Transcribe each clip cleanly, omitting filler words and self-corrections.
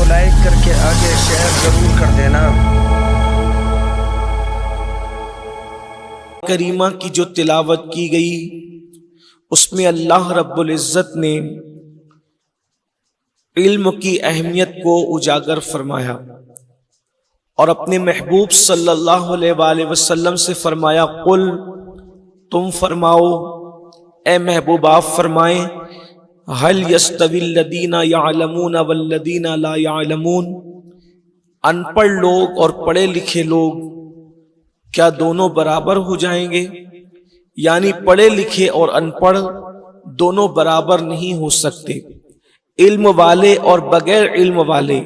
کو لائک کر کے آگے شیئر ضرور کر دینا۔ کریمہ کی جو تلاوت کی گئی اس میں اللہ رب العزت نے علم کی اہمیت کو اجاگر فرمایا اور اپنے محبوب صلی اللہ علیہ وآلہ وسلم سے فرمایا قل، تم فرماؤ اے محبوب آپ فرمائیں، هل يستوي الذين يعلمون والذين لا يعلمون، ان پڑھ لوگ اور پڑھے لکھے لوگ کیا دونوں برابر ہو جائیں گے؟ یعنی پڑھے لکھے اور ان پڑھ دونوں برابر نہیں ہو سکتے، علم والے اور بغیر علم والے،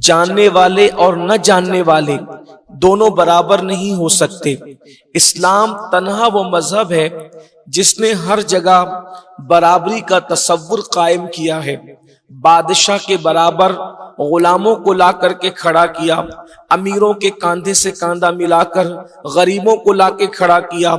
جاننے والے اور نہ جاننے والے دونوں برابر نہیں ہو سکتے۔ اسلام تنہا وہ مذہب ہے جس نے ہر جگہ برابری کا تصور قائم کیا ہے۔ بادشاہ کے برابر غلاموں کو لا کر کے کھڑا کیا، امیروں کے کاندھے سے کاندھا ملا کر غریبوں کو لا کے کھڑا کیا،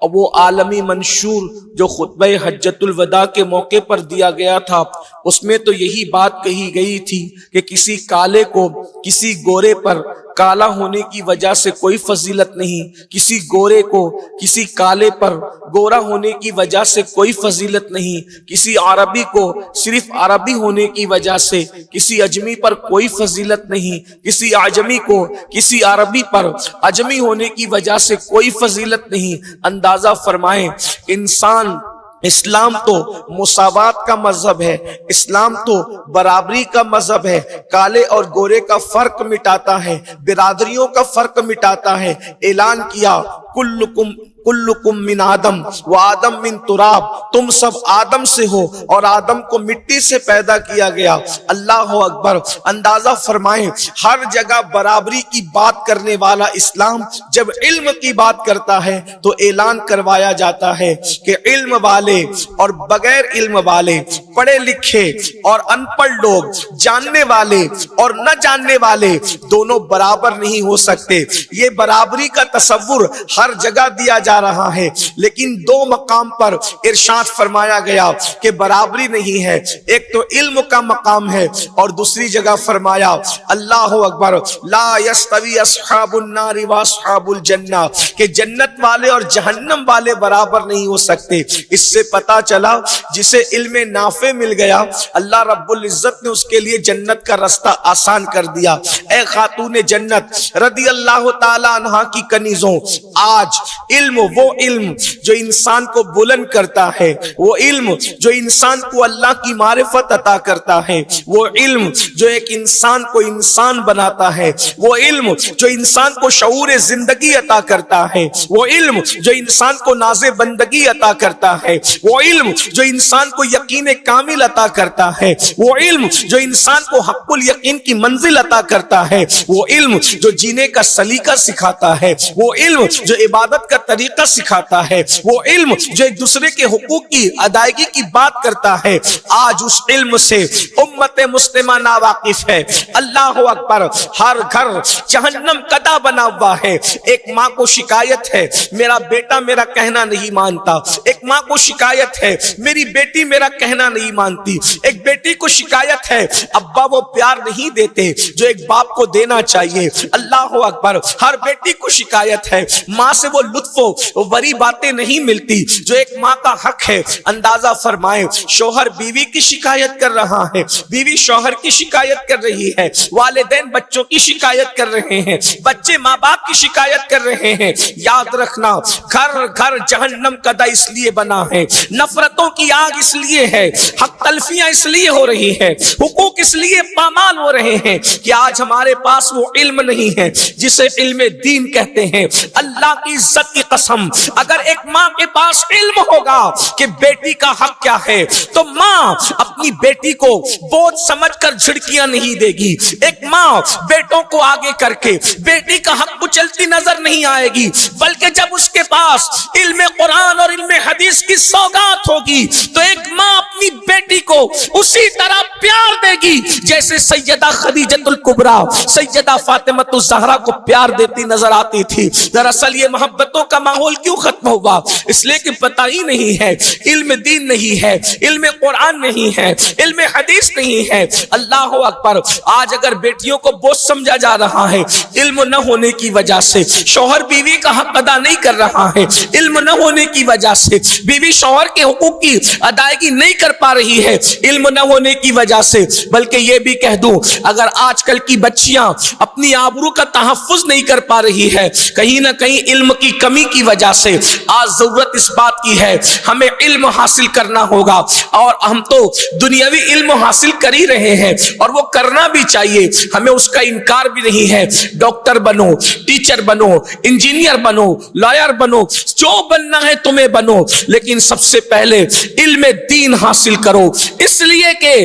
اور وہ عالمی منشور جو خطبہ حجۃ الوداع کے موقع پر دیا گیا تھا اس میں تو یہی بات کہی گئی تھی کہ کسی کالے کو کسی گورے پر کالا ہونے کی وجہ سے کوئی فضیلت نہیں، کسی گورے کو کسی کالے پر گورا ہونے کی وجہ سے کوئی فضیلت نہیں، کسی عربی کو صرف عربی ہونے کی وجہ سے کسی اجمی پر کوئی فضیلت نہیں، کسی اعجمی کو کسی عربی پر اجمی ہونے کی وجہ سے کوئی فضیلت نہیں۔ اندازہ فرمائیں، انسان اسلام تو مساوات کا مذہب ہے، اسلام تو برابری کا مذہب ہے، کالے اور گورے کا فرق مٹاتا ہے، برادریوں کا فرق مٹاتا ہے۔ اعلان کیا کلکم من آدم و آدم من تراب، تم سب آدم سے ہو اور آدم کو مٹی سے پیدا کیا گیا۔ اللہ اکبر۔ اندازہ فرمائیں، ہر جگہ برابری کی بات کرنے والا اسلام جب علم کی بات کرتا ہے تو اعلان کروایا جاتا ہے کہ علم والے اور بغیر علم والے، پڑھے لکھے اور ان پڑھ لوگ، جاننے والے اور نہ جاننے والے دونوں برابر نہیں ہو سکتے۔ یہ برابری کا تصور ہر جگہ دیا جا رہا ہے، لیکن دو مقام پر ارشاد فرمایا گیا کہ برابری نہیں ہے۔ ایک تو علم کا مقام ہے اور دوسری جگہ فرمایا اللہ اکبر لا یستوی اصحاب النار واصحاب الجنہ، کہ جنت والے اور جہنم والے برابر نہیں ہو سکتے۔ اس سے پتا چلا جسے علم نافع مل گیا اللہ رب العزت نے اس کے لیے جنت کا رستہ آسان کر دیا۔ اے خاتون جنت رضی اللہ تعالی عنہا کی کنیزوں، آج علم، وہ علم جو انسان کو بلند کرتا ہے، وہ علم جو انسان کو اللہ کی معرفت عطا کرتا ہے، وہ علم جو ایک انسان کو انسان بناتا ہے، وہ علم جو انسان کو شعور زندگی عطا کرتا ہے، وہ علم جو انسان کو ناز بندگی عطا کرتا ہے، وہ علم جو انسان کو یقین کامل عطا کرتا ہے، وہ علم جو انسان کو حق الیقین کی منزل عطا کرتا ہے، وہ علم جو جینے کا سلیقہ سکھاتا ہے، وہ علم جو عبادت کا طریقہ سکھاتا ہے، وہ علم جو ایک دوسرے کے حقوق کی ادائیگی کی بات کرتا ہے، آج اس علم سے امت مسلمہ ناواقف ہے۔ اللہ اکبر۔ ہر گھر جہنم قدا بنا ہوا ہے۔ ایک ماں کو شکایت ہے میرا بیٹا میرا کہنا نہیں مانتا، ایک ماں کو شکایت ہے میری بیٹی میرا کہنا نہیں مانتی، ایک بیٹی کو شکایت ہے ابا وہ پیار نہیں دیتے جو ایک باپ کو دینا چاہیے۔ اللہ اکبر۔ ہر بیٹی کو شکایت ہے ماں سے وہ لطف و بری باتیں نہیں ملتی جو ایک ماں کا حق ہے۔ اندازہ فرمائیں، شوہر بیوی کی شکایت کر رہا ہے، بیوی شوہر کی شکایت کر رہی ہے، والدین بچوں کی شکایت کر رہے ہیں، بچے ماں باپ کی شکایت کر رہے ہیں۔ یاد رکھنا، گھر گھر جہنم قدا اس لیے بنا ہے، نفرتوں کی آگ اس لیے ہے، حق تلفیاں اس لیے ہو رہی ہے، حقوق اس لیے پامال ہو رہے ہیں کہ آج ہمارے پاس وہ علم نہیں ہے جسے علم دین کہتے ہیں۔ اللہ کی عزت کی قسم، اگر ایک ماں کے پاس علم ہوگا کہ بیٹی کا حق کیا ہے تو ماں اپنی بیٹی کو بوجھ سمجھ کر جھڑکیاں نہیں دے گی۔ ایک ماں بیٹوں کو آگے کر کے بیٹی کا حق کچلتی نظر نہیں آئے گی، بلکہ جب اس کے پاس علم قرآن اور علم حدیث کی سوغات ہوگی تو ایک ماں اپنی بیٹی کو اسی طرح پیار دے گی جیسے سیدہ خدیجہ الکبریٰ سیدہ فاطمہ الزہرا کو پیار دیتی نظر آتی تھی. دراصل یہ محبتوں کا ماحول کیوں ختم ہوا؟ اس لیے کہ پتہ ہی نہیں ہے، علم دین نہیں ہے، علم قرآن نہیں ہے، علم حدیث نہیں ہے. اللہ اکبر. آج اگر بیٹیوں کو بوجھ سمجھا جا رہا ہے علم نہ ہونے کی وجہ سے، شوہر بیوی کا حق ادا نہیں کر رہا ہے علم نہ ہونے کی وجہ سے، بیوی شوہر کے حقوق کی ادائیگی نہیں کر پا رہی ہے علم نہ ہونے کی وجہ سے. بلکہ یہ بھی کہہ دوں، اگر آج کل کی بچیاں اپنی آبرو کا تحفظ نہیں کر پا رہی ہے کہیں نہ کہیں علم کی کمی کی وجہ سے، آج ضرورت اس بات کی ہے ہمیں علم حاصل کرنا ہوگا. اور ہم تو دنیاوی علم حاصل کر ہی رہے ہیں اور وہ کرنا بھی چاہیے، ہمیں اس کا انکار بھی نہیں ہے. ڈاکٹر بنو، ٹیچر بنو، انجینئر بنو، لائر بنو، جو بننا ہے تمہیں بنو، لیکن سب سے پہلے علم دین حاصل کرو. اس لیے کہ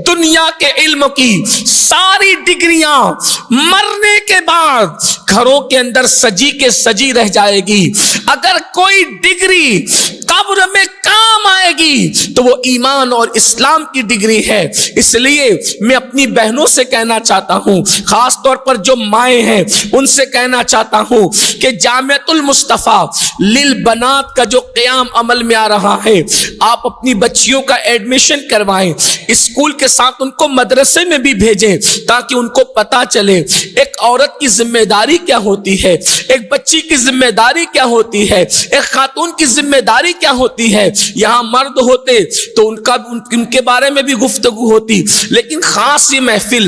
دنیا کے علم کی ساری ڈگریاں مرنے کے بعد گھروں کے اندر سجی کے سجی رہ جائے گی. اگر کوئی ڈگری قبر میں کام آئے گی تو وہ ایمان اور اسلام کی ڈگری ہے. اس لیے میں اپنی بہنوں سے کہنا چاہتا ہوں، خاص طور پر جو مائیں ہیں ان سے کہنا چاہتا ہوں کہ جامعۃ المصطفیٰ للبنات کا جو قیام عمل میں آ رہا ہے، آپ اپنی بچیوں کا ایڈمیشن کروائیں، اسکول کے ساتھ ان کو مدرسے میں بھی بھیجیں تاکہ ان کو پتا چلے ایک عورت کی ذمہ داری کیا ہوتی ہے، ایک بچی کی ذمہ داری کیا ہوتی ہے، ایک خاتون کی ذمہ داری کیا ہوتی ہے. یہاں مرد ہوتے تو ان کے بارے میں بھی گفتگو ہوتی، لیکن خاص یہ محفل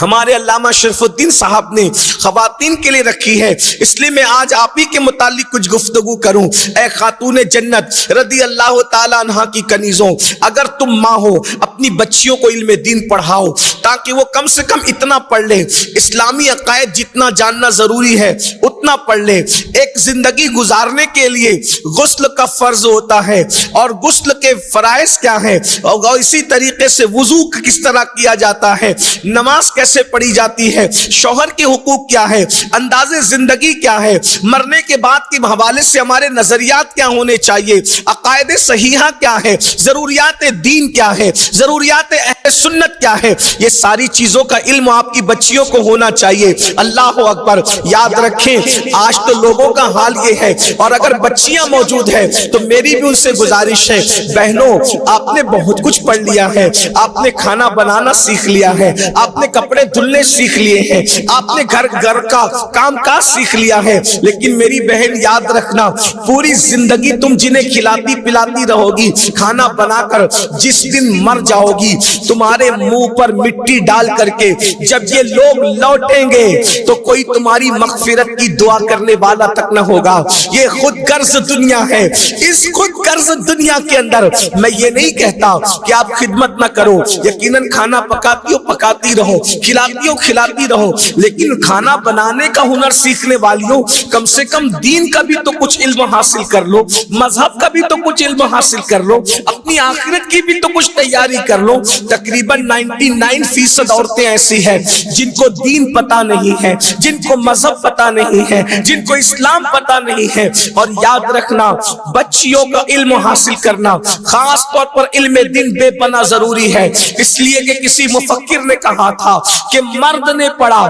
ہمارے علامہ شرف الدین صاحب نے خواتین کے لیے رکھی ہے، اس لیے میں آج آپ ہی کے متعلق کچھ گفتگو کروں. اے خاتون جنت رضی اللہ تعالیٰ عنہ کی کنیزوں، اگر تم ماں ہو اپنی بچیوں کو علم دین پڑھاؤ تاکہ وہ کم سے کم اتنا پڑھ لے، اسلامی عقائد جتنا جاننا ضروری ہے اتنا پڑھ لے. ایک زندگی گزارنے کے لیے غسل کا فرض ہوتا ہے اور غسل کے فرائض کیا ہیں، اور اسی طریقے سے وضو کس طرح کیا جاتا ہے، نماز کیسے پڑھی جاتی ہے، شوہر کے حقوق کیا ہے، انداز زندگی کیا ہے، مرنے کے بعد کے حوالے سے ہمارے نظریات کیا ہونے چاہیے، عقائد صحیحہ کیا ہے، ضروریات دین کیا ہے، ضروریات اہل سنت کیا ہے، یہ ساری چیزوں کا علم آپ کی بچیوں کو ہونا چاہیے. اللہ اکبر. یاد رکھیں آج تو لوگوں کا حال یہ ہے، اور اگر بچیاں موجود ہیں تو میری بھی ان سے گزارش ہے، بہنوں آپ نے بہت کچھ پڑھ لیا ہے، آپ نے کھانا بنانا سیکھ لیا ہے، آپ نے کپڑے دھلنے سیکھ لیے ہیں، آپ نے گھر کا کام کاج سیکھ لیا ہے، لیکن میری بہن یاد رکھنا پوری زندگی تم جنہیں کھلاتی پلاتی رہو گی کھانا بنا کر، جس دن مر جاؤ گی تمہارے منہ پر مٹی ڈال کر کے جب یہ لوگ لوٹیں گے تو کوئی تمہاری مغفرت کی دعا کرنے والا تک نہ ہوگا. یہ خود غرض دنیا ہے. اس خود غرض دنیا کے اندر میں یہ نہیں کہتا کہ آپ خدمت نہ کرو، یقیناً کھانا پکاتی رہو، کھلاتی رہو، لیکن کھانا بنانے کا ہنر سیکھنے والیوں کم سے کم دین کا بھی تو کچھ علم حاصل کر لو، مذہب کا بھی تو کچھ علم حاصل کر لو، اپنی آخرت کی بھی تو کچھ تیاری کر لو. تقریباً 99% عورتیں ایسی ہیں جن کو دین پتا نہیں ہے، جن کو مذہب پتا نہیں ہے، جن کو اسلام پتا نہیں ہے. اور یاد رکھنا بچیوں کا علم حاصل کرنا خاص طور پر علم دین بے پناہ ضروری ہے، اس لیے کہ کسی مفکر نے کہا تھا کہ مرد نے پڑھا،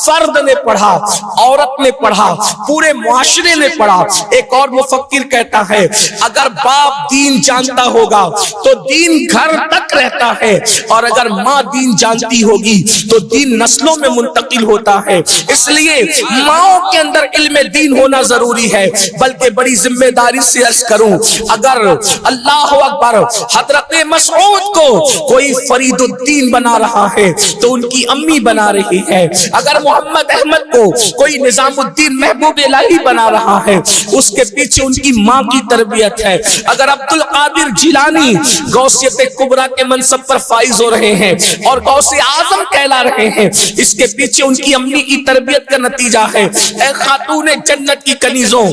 فرد نے پڑھا، عورت نے پڑھا، پورے معاشرے نے پڑھا. ایک اور مفکر کہتا ہے اگر باپ دین جانتا ہوگا تو دین گھر تک رہتا ہے، اور اگر ماں دین جانتی ہوگی تو دین نسلوں میں منتقل ہوتا ہے. اس لیے ماؤں کے اندر علم دین ہونا ضروری ہے. بلکہ بڑی ذمہ داری سے عرض کروں، اگر اللہ اکبر حضرت مسعود کو کوئی فرید الدین بنا رہا ہے تو ان کی امی بنا رہی ہے. اگر محمد احمد کو کوئی نظام الدین محبوب الہی بنا رہا ہے اس کے پیچھے ان کی ماں کی تربیت ہے. اگر عبد القادر جیلانی غوثیت کبریٰ کے منصب پر فائز ہو رہے ہیں اور غوث اعظم کہلا رہے ہیں اس کے پیچھے ان کی امی کی تربیت کا نتیجہ ہے. اے خاتون جنت کی کنیزوں،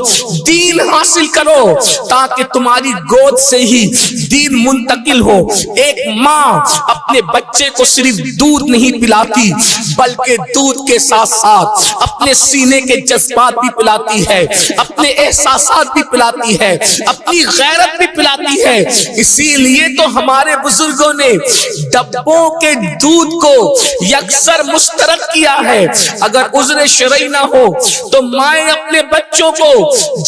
دین حاصل کرو تاکہ تمہاری گود سے ہی دین منتقل ہو. ایک ماں اپنے بچے کو صرف دودھ نہیں پلاتی پلاتی بلکہ دودھ کے ساتھ ساتھ اپنے سینے کے جذبات بھی پلاتی ہے، اپنے احساسات بھی پلاتی ہے، اپنی غیرت بھی پلاتی ہے۔ اسی لیے تو ہمارے بزرگوں نے ڈبوں کے دودھ کو یکسر مشترک کیا ہے۔ اگر عذر شرعی نہ ہو تو مائیں اپنے بچوں کو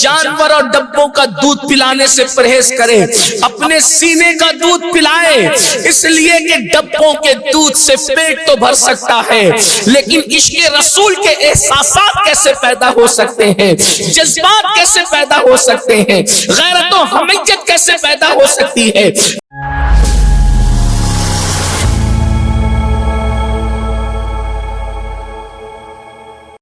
جانور اور ڈبوں کا دودھ پلانے سے پرہیز کرے، اپنے سینے کا دودھ پلائے، اس لیے کہ ڈبوں کے دودھ سے پیٹ تو بھر سکتا ہے لیکن عشق رسول کے احساسات کیسے پیدا ہو سکتے ہیں، جذبات کیسے پیدا ہو سکتے ہیں، غیرت و حمیت کیسے پیدا ہو سکتی ہے